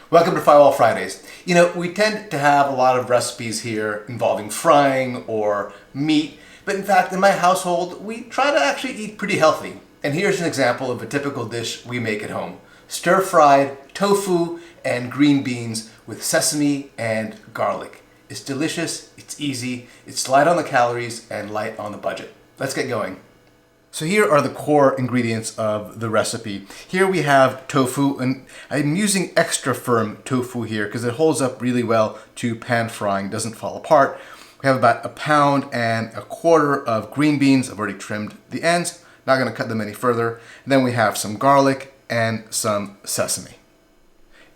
Welcome to Frywall Fridays. You know, we tend to have a lot of recipes here involving frying or meat, but in fact, in my household, we try to actually eat pretty healthy. And here's an example of a typical dish we make at home. Stir-fried tofu and green beans with sesame and garlic. It's delicious, it's easy, it's light on the calories and light on the budget. Let's get going. So here are the core ingredients of the recipe. Here we have tofu, and I'm using extra firm tofu here because it holds up really well to pan frying, doesn't fall apart. We have about 1.25 pounds of green beans. I've already trimmed the ends, not going to cut them any further. And then we have some garlic and some sesame.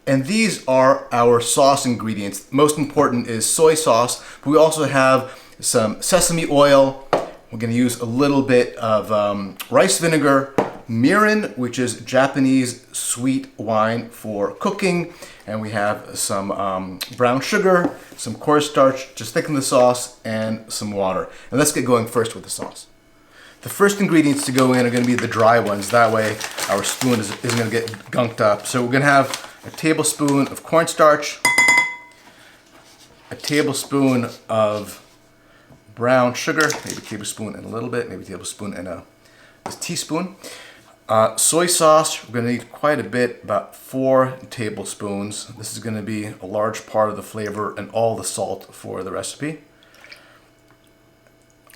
And these are our sauce ingredients. Most important is soy sauce, but we also have some sesame oil. We're going to use a little bit of rice vinegar, mirin, which is Japanese sweet wine for cooking, and we have some brown sugar, some cornstarch, just thicken the sauce, and some water. And let's get going first with the sauce. The first ingredients to go in are going to be the dry ones. That way our spoon isn't going to get gunked up. So we're going to have a tablespoon of cornstarch, a tablespoon of brown sugar, maybe a tablespoon and a little bit, maybe a tablespoon and a teaspoon. Soy sauce, we're going to need quite a bit, about 4 tablespoons. This is going to be a large part of the flavor and all the salt for the recipe.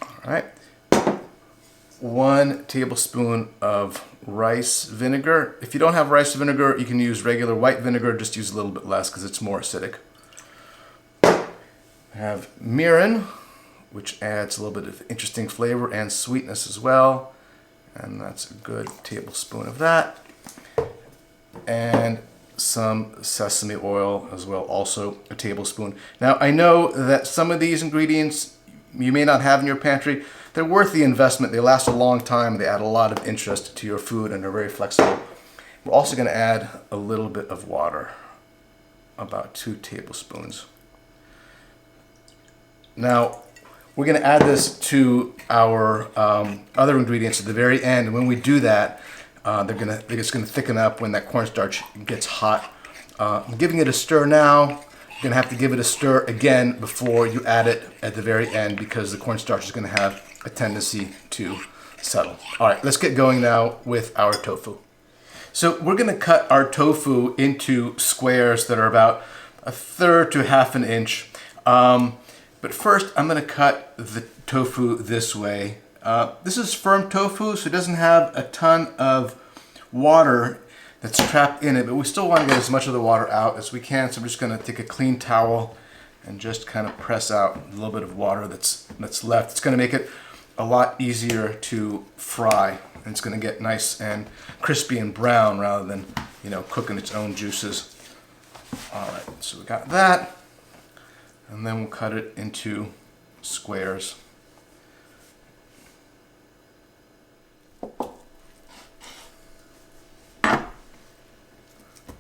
All right. 1 tablespoon of rice vinegar. If you don't have rice vinegar, you can use regular white vinegar, just use a little bit less because it's more acidic. I have mirin, which adds a little bit of interesting flavor and sweetness as well. And that's a good tablespoon of that. And some sesame oil as well, also a tablespoon. Now, I know that some of these ingredients you may not have in your pantry. They're worth the investment. They last a long time. They add a lot of interest to your food and are very flexible. We're also going to add a little bit of water, about 2 tablespoons. Now, we're going to add this to our other ingredients at the very end. And when we do that, they're just going to thicken up when that cornstarch gets hot. I'm giving it a stir now. You're going to have to give it a stir again before you add it at the very end because the cornstarch is going to have a tendency to settle. All right, let's get going now with our tofu. So we're going to cut our tofu into squares that are about 1/3 to 1/2 inch. But first, I'm going to cut the tofu this way. This is firm tofu, so it doesn't have a ton of water that's trapped in it, but we still want to get as much of the water out as we can. So I'm just going to take a clean towel and just kind of press out a little bit of water that's left. It's going to make it a lot easier to fry, and it's going to get nice and crispy and brown rather than, you know, cooking its own juices. All right, so we got that. And then we'll cut it into squares.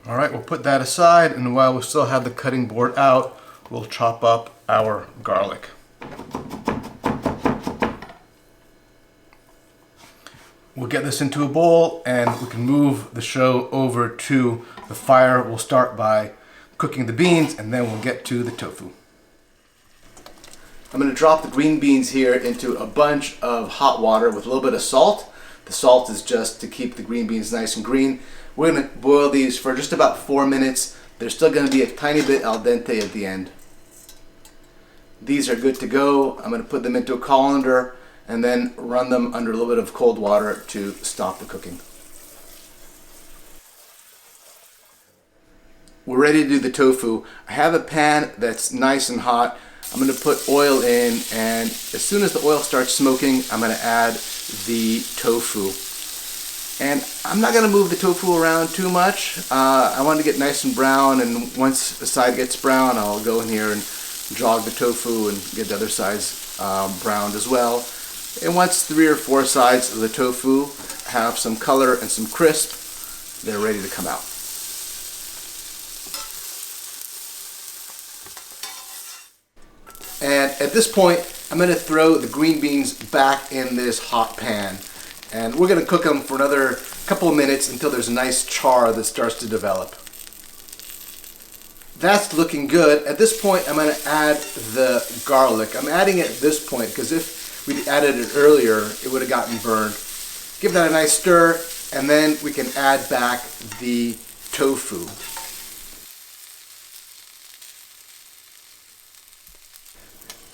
All right, we'll put that aside, and while we still have the cutting board out, we'll chop up our garlic. We'll get this into a bowl, and we can move the show over to the fire. We'll start by cooking the beans, and then we'll get to the tofu. I'm going to drop the green beans here into a bunch of hot water with a little bit of salt. The salt is just to keep the green beans nice and green. We're going to boil these for just about 4 minutes. They're still going to be a tiny bit al dente at the end. These are good to go. I'm going to put them into a colander and then run them under a little bit of cold water to stop the cooking. We're ready to do the tofu. I have a pan that's nice and hot. I'm going to put oil in, and as soon as the oil starts smoking, I'm going to add the tofu. And I'm not going to move the tofu around too much. I want to get nice and brown, and once the side gets brown, I'll go in here and jog the tofu and get the other sides browned as well. And once 3 or 4 sides of the tofu have some color and some crisp, they're ready to come out. And at this point, I'm going to throw the green beans back in this hot pan. And we're going to cook them for another couple of minutes until there's a nice char that starts to develop. that's looking good. At this point, I'm going to add the garlic. I'm adding it at this point because if we added it earlier, it would have gotten burned. Give that a nice stir, and then we can add back the tofu.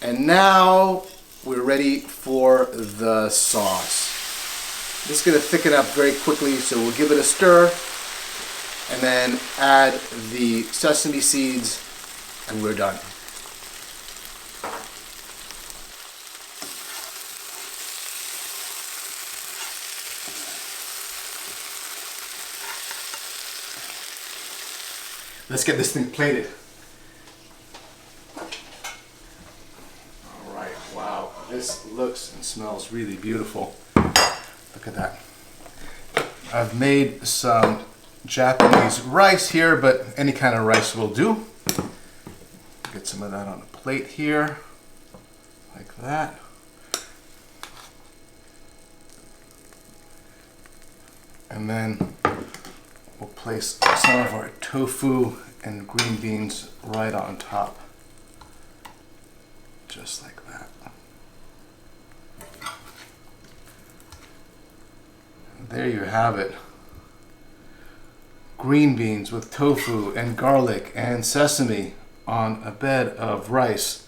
And now we're ready for the sauce. This is going to thicken up very quickly, so we'll give it a stir and then add the sesame seeds, and we're done. Let's get this thing plated. All right, wow, this looks and smells really beautiful. Look at that. I've made some Japanese rice here, but any kind of rice will do. Get some of that on a plate here, like that. And then we'll place some of our tofu and green beans right on top, just like that. And there you have it. Green beans with tofu and garlic and sesame on a bed of rice.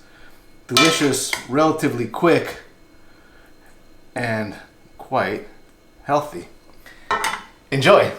Delicious, relatively quick, and quite healthy. Enjoy!